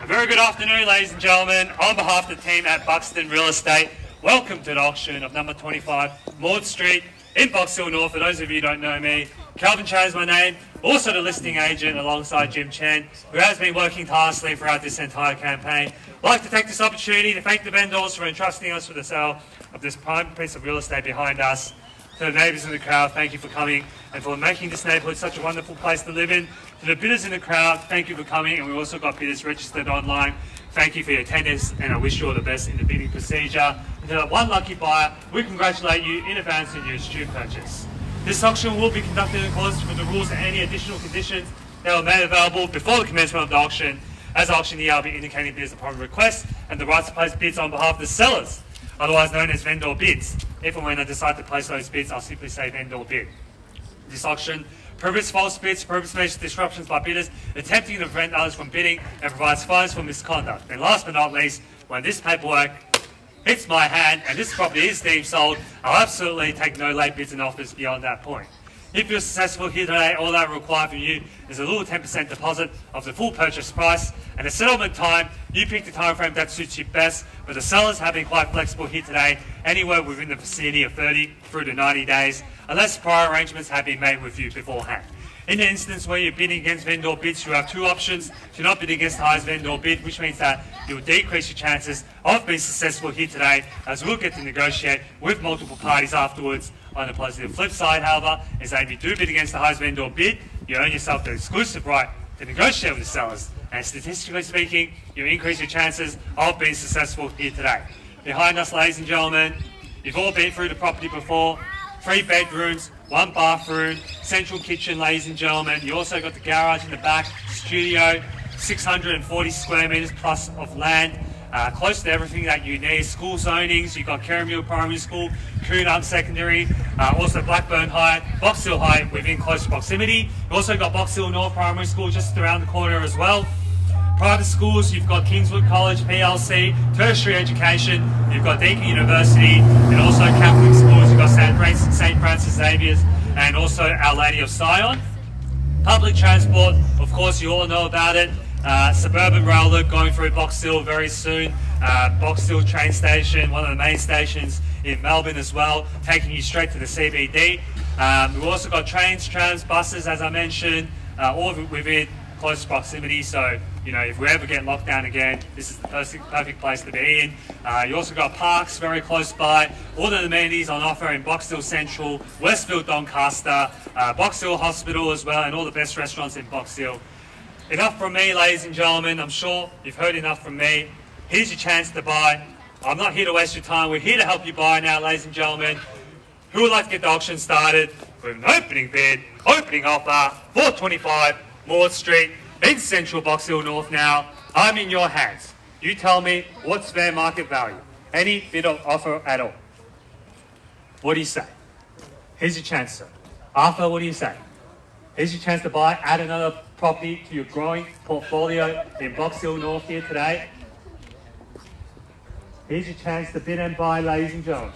A very good afternoon, ladies and gentlemen. On behalf of the team at Buxton Real Estate, welcome to the auction of number 25 Maude Street in Box Hill North. For those of you who don't know me, Calvin Chen is my name, also the listing agent alongside Chen, who has been working tirelessly throughout this entire campaign. I'd like to take this opportunity to thank the vendors for entrusting us with the sale of this prime piece of real estate behind us. To the neighbours in the crowd, thank you for coming and for making this neighbourhood such a wonderful place to live in. To the bidders in the crowd, thank you for coming, and we've also got bidders registered online. Thank you for your attendance, and I wish you all the best in the bidding procedure. And to that one lucky buyer, we congratulate you in advance on your astute purchase. This auction will be conducted in accordance with the rules and any additional conditions that were made available before the commencement of the auction. As auctioneer, I'll be indicating bids upon request and the right to place bids on behalf of the sellers, otherwise known as vendor bids. If and when I decide to place those bids, I'll simply say vendor bid. This auction prohibits false bids, prohibits major disruptions by bidders attempting to prevent others from bidding, and provides fines for misconduct. And last but not least, when this paperwork hits my hand and this property is deemed sold, I'll absolutely take no late bids and offers beyond that point. If you're successful here today, all that required from you is a little 10% deposit of the full purchase price, and the settlement time, you pick the time frame that suits you best, but the sellers have been quite flexible here today, anywhere within the vicinity of 30 through to 90 days, unless prior arrangements have been made with you beforehand. In the instance where you're bidding against vendor bids, you have two options. Do not bid against the highest vendor bid, which means that you will decrease your chances of being successful here today, as we'll get to negotiate with multiple parties afterwards. On the positive flip side, however, is that if you do bid against the highest vendor bid, you earn yourself the exclusive right to negotiate with the sellers, and statistically speaking, you increase your chances of being successful here today. Behind us, ladies and gentlemen, you've all been through the property before. 3 bedrooms, 1 bathroom, central kitchen, ladies and gentlemen. You also got the garage in the back, studio, 640 square metres plus of land, close to everything that you need. School zonings, you've got Kerramill Primary School, Coonamp Secondary, also Blackburn High, Box Hill High within close proximity. You've also got Box Hill North Primary School just around the corner as well. Private schools, you've got Kingswood College, PLC, tertiary education, you've got Deakin University, and also Catholic schools, you've got St. Francis Xavier's, and also Our Lady of Sion. Public transport, of course, you all know about it. Suburban rail loop going through Box Hill very soon. Box Hill train station, one of the main stations in Melbourne as well, taking you straight to the CBD. We've also got trains, trams, buses, as I mentioned, all within close proximity. So, you know, if we ever get locked down again, this is the perfect place to be in. You also got parks very close by, all the amenities on offer in Box Hill Central, Westfield Doncaster, Box Hill Hospital as well, and all the best restaurants in Box Hill. Enough from me, ladies and gentlemen. I'm sure you've heard enough from me. Here's your chance to buy. I'm not here to waste your time. We're here to help you buy now, ladies and gentlemen. Who would like to get the auction started with an opening bid, opening offer, 425 Maude Street in Central Box Hill North now? I'm in your hands. You tell me what's fair market value. Any bid or offer at all. What do you say? Here's your chance, sir. Arthur, what do you say? Here's your chance to buy, add another property to your growing portfolio in Box Hill North here today. Here's your chance to bid and buy, ladies and gentlemen.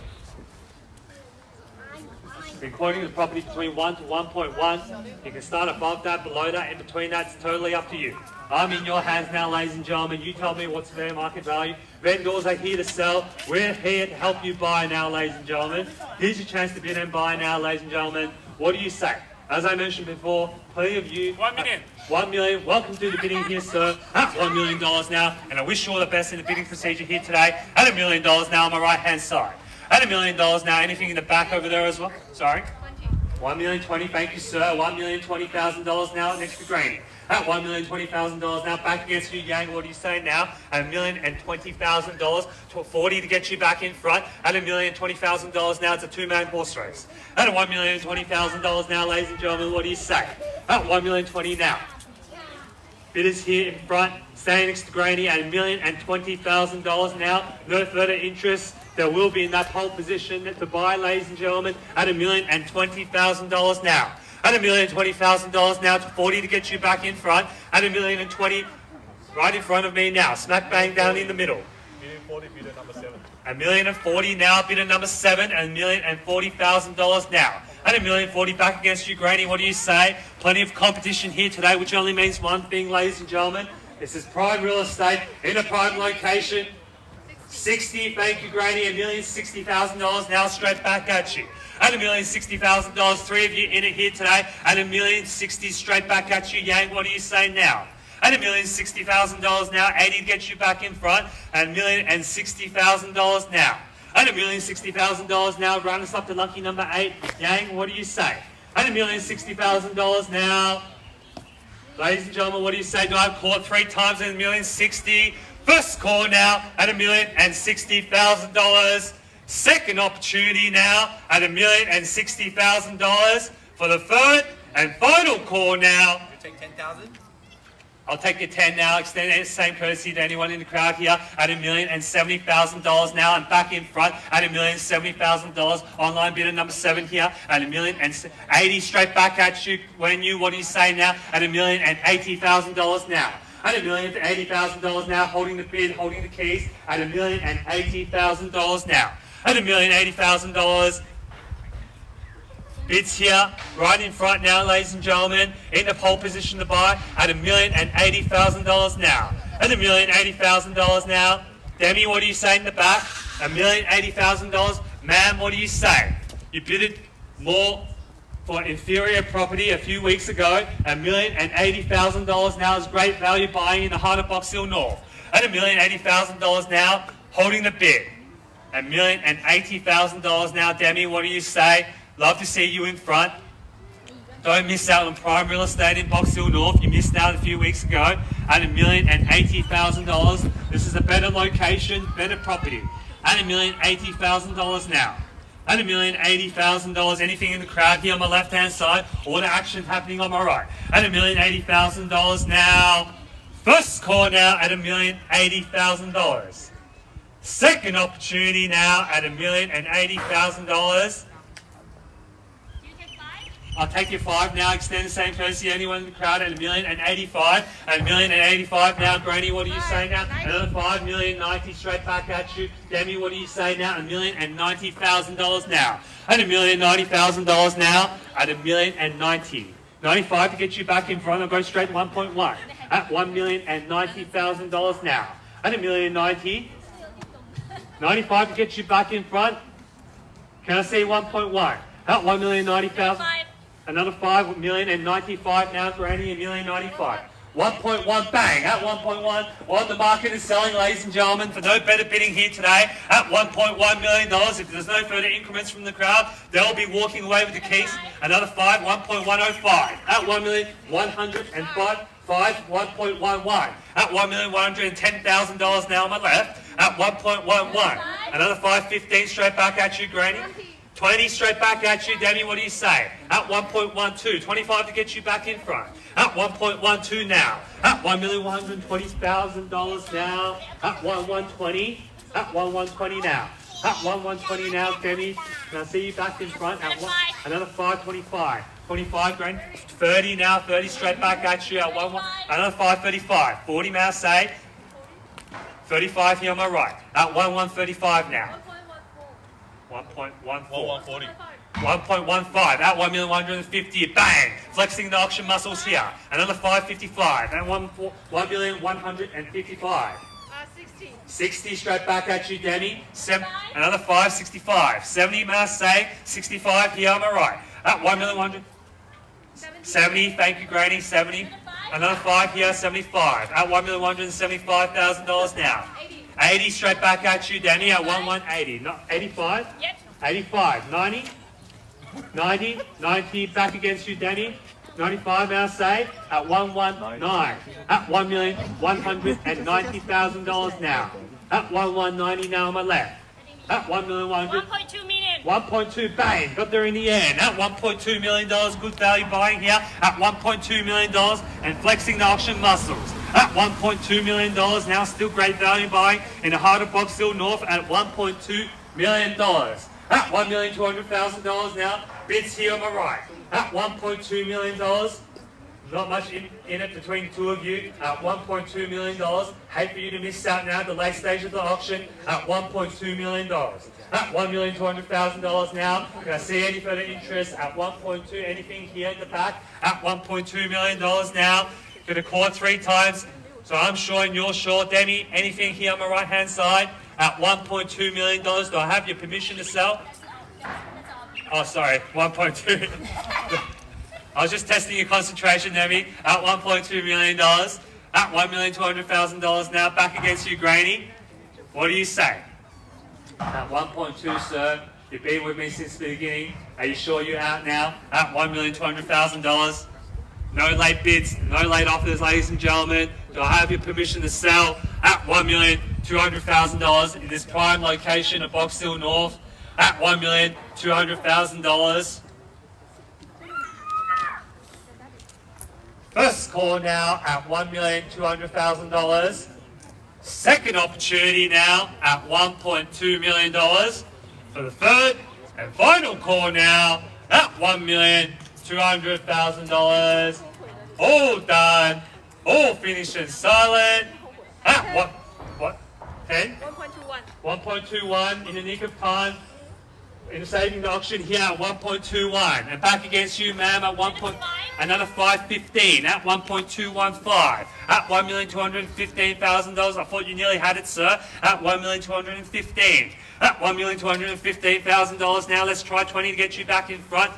Been quoting the property between 1 to 1.1. You can start above that, below that, in between that. It's totally up to you. I'm in your hands now, ladies and gentlemen. You tell me what's fair market value. Vendors are here to sell. We're here to help you buy now, ladies and gentlemen. Here's your chance to bid and buy now, ladies and gentlemen. What do you say? As I mentioned before, plenty of you. 1 million. 1 million. Welcome to the bidding here, sir. At $1 million now, and I wish you all the best in the bidding procedure here today. At $1 million now on my right-hand side. At $1 million now, anything in the back over there as well? Sorry? $1,020,000, thank you, sir. $1,020,000 now next to Granny. At $1,020,000 now, back against you, Yang. What do you say now? At $1,020,000 to 40 to get you back in front. At $1,020,000 now, it's a two-man horse race. At $1,020,000 now, ladies and gentlemen, what do you say? At $1,020,000 now. Bidders here in front, staying next to Granny at $1,020,000 now. No further interest. There will be in that pole position to buy, ladies and gentlemen, at $1,020,000 now. At $1,020,000 now to 40 to get you back in front. At $1,020,000 right in front of me now. Smack bang down in the middle. $1,040,000, bidder number 7. $1,040,000 now, bidder number 7, and $1,040,000 now. At $1,040,000 back against you, Granny, what do you say? Plenty of competition here today, which only means one thing, ladies and gentlemen. This is prime real estate in a prime location. 60, thank you, Granny, $1,060,000 now straight back at you. At $1,060,000, 3 of you in it here today. At $1,060,000 straight back at you, Yang, what do you say now? At $1,060,000 now, 80 to get you back in front. At $1,060,000 now. At $1,060,000 now, round us up to lucky number 8. Yang, what do you say? At $1,060,000 now. Ladies and gentlemen, what do you say? Do I have caught 3 times at $1,060,000? First call now at $1,060,000. Second opportunity now at $1,060,000 for the third and final call now. You take 10,000. I'll take your 10 now. Extend the same courtesy to anyone in the crowd here at $1,070,000 now. And back in front at $1,070,000. Online bidder number 7 here at $1,080,000 straight back at you. When you, what do you say now? At $1,080,000 now. At $1,080,000 now, holding the bid, holding the keys. At $1,080,000 now. At $1,080,000. Bids here, right in front now, ladies and gentlemen, in the pole position to buy at $1,080,000 now. At $1,080,000 now. Demi, what do you say in the back? $1,080,000. Ma'am, what do you say? You bidded more for inferior property a few weeks ago. $1,080,000 now is great value buying in the heart of Box Hill North. At $1,080,000 now, holding the bid. $1,080,000 now. Demi, what do you say? Love to see you in front. Don't miss out on prime real estate in Box Hill North. You missed out a few weeks ago at $1,080,000. This is a better location, better property. At $1,080,000 now. At $1,080,000. Anything in the crowd here on my left-hand side? Order action happening on my right. At $1,080,000 now. First call now at $1,080,000. Second opportunity now at $1,080,000. I'll take your 5 now. Extend the same courtesy to anyone in the crowd at $1,085,000. At $1,085,000 now. Granny, what do you say now? Another 5, $1,090,000 straight back at you. Demi, what do you say now? $1,090,000 now. At $1,090,000 now. At $1,090,000. 95 to get you back in front. I'll go straight to 1.1. At $1,090,000 now. At $1,090,000. 95 to get you back in front. Can I see 1.1? At $1,090,000. Another 5, $1,095,000 now, Granny, $1,095,000. 1.1, bang, at 1.1, on the market is selling, ladies and gentlemen, for no better bidding here today, at $1.1 million. If there's no further increments from the crowd, they'll be walking away with the keys. Another 5, 1.105, at $1,105,000, 1.11, at $1,110,000 now on my left, at 1.11, another 5.15 straight back at you, Granny. 20 straight back at you, Demi, what do you say? At 1.12, 25 to get you back in front. At 1.12 now. At $1,120,000 now. At 1.120. At 1.120 now. At 1.120 now, Demi. Can I see you back in front? At another 5.25. 25, Granny. 30 now, 30 straight back at you. At 1.1. Another 5.35. 40 now, say. 35 here on my right. At 1.135 now. 1.14. 1.15 at $1,150,000. Bang! Flexing the auction muscles here. Another 555 at $1,155,000. 60 straight back at you, Demi. Another 565. 70 must say. 65 here on my right. At $1,170,000. 70. Thank you, Granny. 70. Another 5 here. 75 at $1,175,000 now. 80 straight back at you, Danny, at 1,180. Not 85? Yep. 85. 90? 90, 90 back against you, Danny. 95 now, say, at 119. At $1,190,000 now. At 1,190 now on my left. At 1,100,000. 1.2 million. 1.2, bang, got there in the end. At $1.2 million, good value buying here. At $1.2 million and flexing the auction muscles. At $1.2 million, now still great value buying in the heart of Box Hill North at $1.2 million. At $1,200,000 now, bids here on my right. At $1.2 million, not much in it between the two of you. At $1.2 million, hate for you to miss out now at the late stage of the auction. At $1.2 million. At $1,200,000 now. Can I see any further interest? At 1.2, anything here in the back? At $1.2 million now. Going to call it 3 times. So I'm sure and you're sure. Demi, anything here on my right hand side? At $1.2 million. Do I have your permission to sell? Oh, sorry, 1.2. I was just testing your concentration, Demi. At $1.2 million. At $1,200,000 now. Back against you, Granny. What do you say? At 1.2, sir. You've been with me since the beginning. Are you sure you're out now? At $1,200,000. No late bids, no late offers, ladies and gentlemen. Do I have your permission to sell at $1,200,000 in this prime location of Box Hill North? At $1,200,000. First call now at $1,200,000. Second opportunity now at $1.2 million. For the third and final call now at $1,200,000. All done. All finished and silent. At what? 10? 1.21. 1.21 in the nick of time. In saving the auction here at 1.21. And back against you, ma'am, at 1. Another 5.15 at 1.215. At $1,215,000. I thought you nearly had it, sir. At $1,215,000. At $1,215,000 now. Let's try 20 to get you back in front.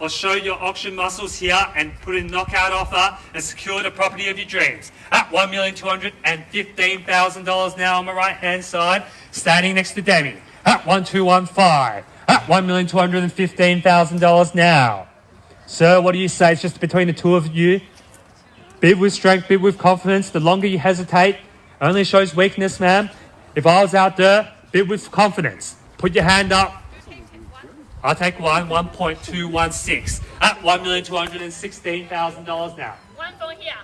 I'll show your auction muscles here and put in a knockout offer and secure the property of your dreams. At $1,215,000 now on my right hand side, standing next to Demi. At 1,215. At $1,215,000 now. Sir, what do you say? It's just between the two of you. Bid with strength, bid with confidence. The longer you hesitate, only shows weakness, ma'am. If I was out there, bid with confidence. Put your hand up. I'll take 1.216 at $1,216,000 now. One from here.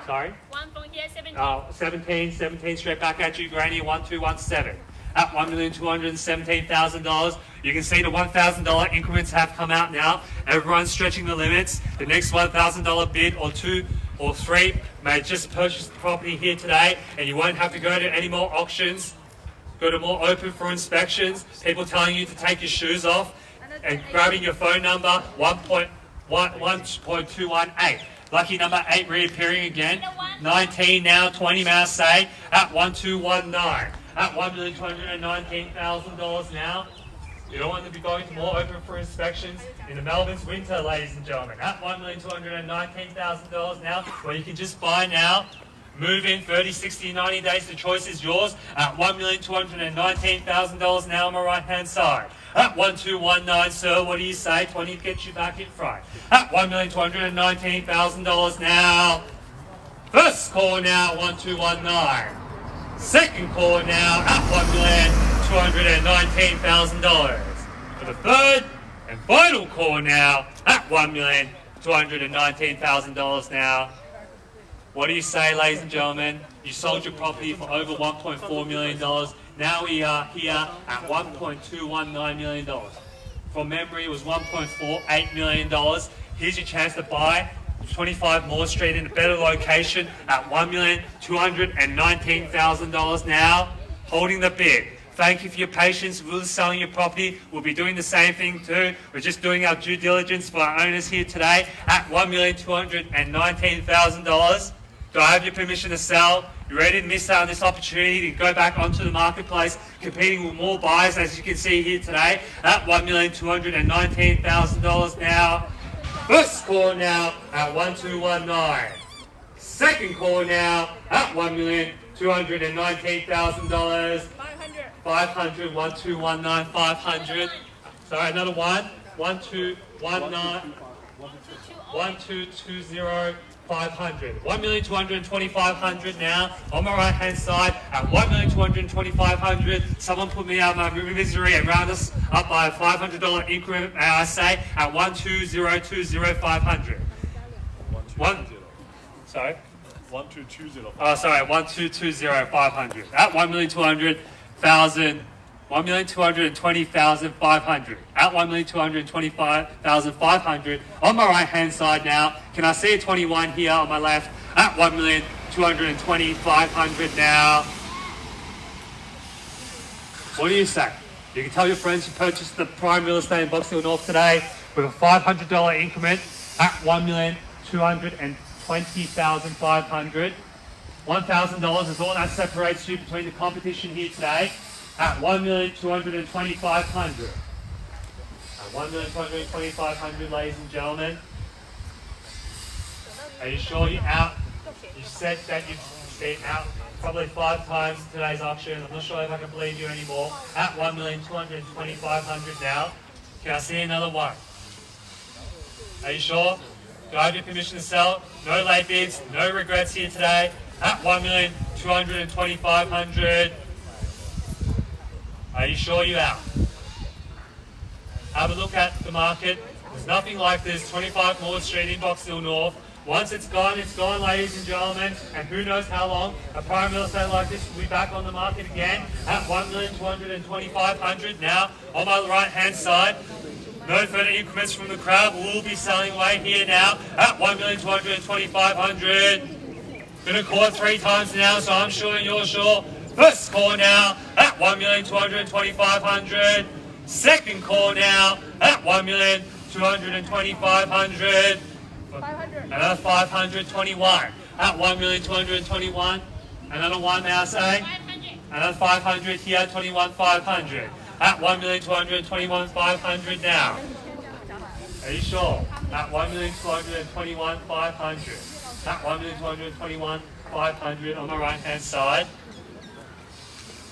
Sorry? One from here, 17. 17 straight back at you, Granny, 1,217. At $1,217,000. You can see the $1,000 increments have come out now. Everyone's stretching the limits. The next $1,000 bid or 2 or 3 may just purchase the property here today, and you won't have to go to any more auctions. Go to more open for inspections. People telling you to take your shoes off and grabbing your phone number, 1.218. Lucky number 8 reappearing again. 19 now, 20 may I say, at 1.219. At $1,219,000 now. You don't want to be going to more open for inspections in the Melbourne's winter, ladies and gentlemen. At $1,219,000 now, where you can just buy now. Move in 30, 60, 90 days. The choice is yours. At $1,219,000 now on my right hand side. At 1.219, sir, what do you say? 20 gets you back in front. At $1,219,000 now. First call now, 1.219. Second call now at $1,219,000. For the third and final call now at $1,219,000 now. What do you say, ladies and gentlemen? You sold your property for over $1.4 million. Now we are here at $1.219 million. From memory, it was $1.48 million. Here's your chance to buy 25 Maude Street in a better location at $1,219,000 now. Holding the bid. Thank you for your patience. We're selling your property. We'll be doing the same thing too. We're just doing our due diligence for our owners here today at $1,219,000. Do I have your permission to sell? You ready to miss out on this opportunity to go back onto the marketplace, competing with more buyers, as you can see here today, at $1,219,000 now. First call now at 1.219. Second call now at $1,219,000. 500, 1.219, 500. Sorry, another one. 1.219. 1,220,500. 1,220,500 now on my right hand side at 1,220,500. Someone put me out of my misery and round us up by a $500 increment, may I say, at 1,220,500. Sorry? 1220. Oh, sorry, 1,220,500. At 1,200,000. 1,220,500 at 1,225,500 on my right hand side now. Can I see a 21 here on my left at 1,220,500 now? What do you say? You can tell your friends you purchased the prime real estate in Buxton North today with a $500 increment at 1,220,500. $1,000 is all that separates you between the competition here today. At 1,220,500. At 1,220,500, ladies and gentlemen. Are you sure you're out? You said that you've been out probably 5 times in today's auction. I'm not sure if I can believe you anymore. At 1,220,500 now. Can I see another one? Are you sure? Do I have your permission to sell? No late bids, no regrets here today. At 1,220,500. Are you sure you're out? Have a look at the market. There's nothing like this. 25 Maude Street in Buxton North. Once it's gone, ladies and gentlemen. And who knows how long a prime real estate like this will be back on the market again at 1,220,500 now on my right hand side. No further increments from the crowd. We'll be selling away here now at 1,220,500. Gonna call it 3 times now, so I'm sure and you're sure. First call now at 1,220,500. Second call now at 1,220,500. Another 521 at 1,221,000. Another one now, say. 500. Another 500 here, 21,500 at 1,221,500 now. Are you sure? At 1,221,500. At 1,221,500 on my right hand side.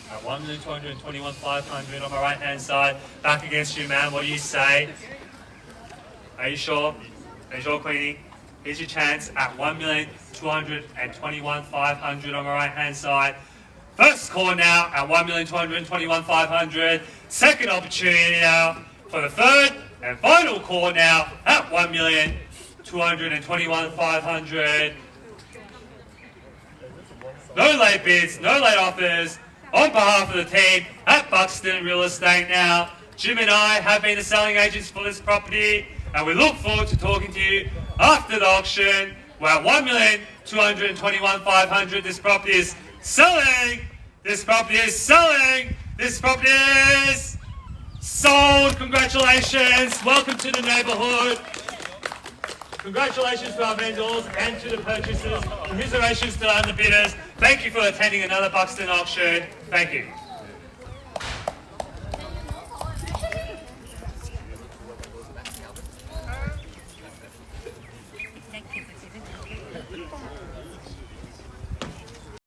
At 1,221,500 on my right hand side. Back against you, man. What do you say? Are you sure? Are you sure, Queenie? Here's your chance at 1,221,500 on my right hand side. First call now at 1,221,500. Second opportunity now for the third and final call now at 1,221,500. No late bids, no late offers. On behalf of the team at Buxton Real Estate now, Jim and I have been the selling agents for this property, and we look forward to talking to you after the auction. We're at 1,221,500. This property is selling. This property is selling. This property is sold. Congratulations. Welcome to the neighbourhood. Congratulations to our vendors and to the purchasers. Commiserations to the underbidders. Thank you for attending another Buxton auction. Thank you.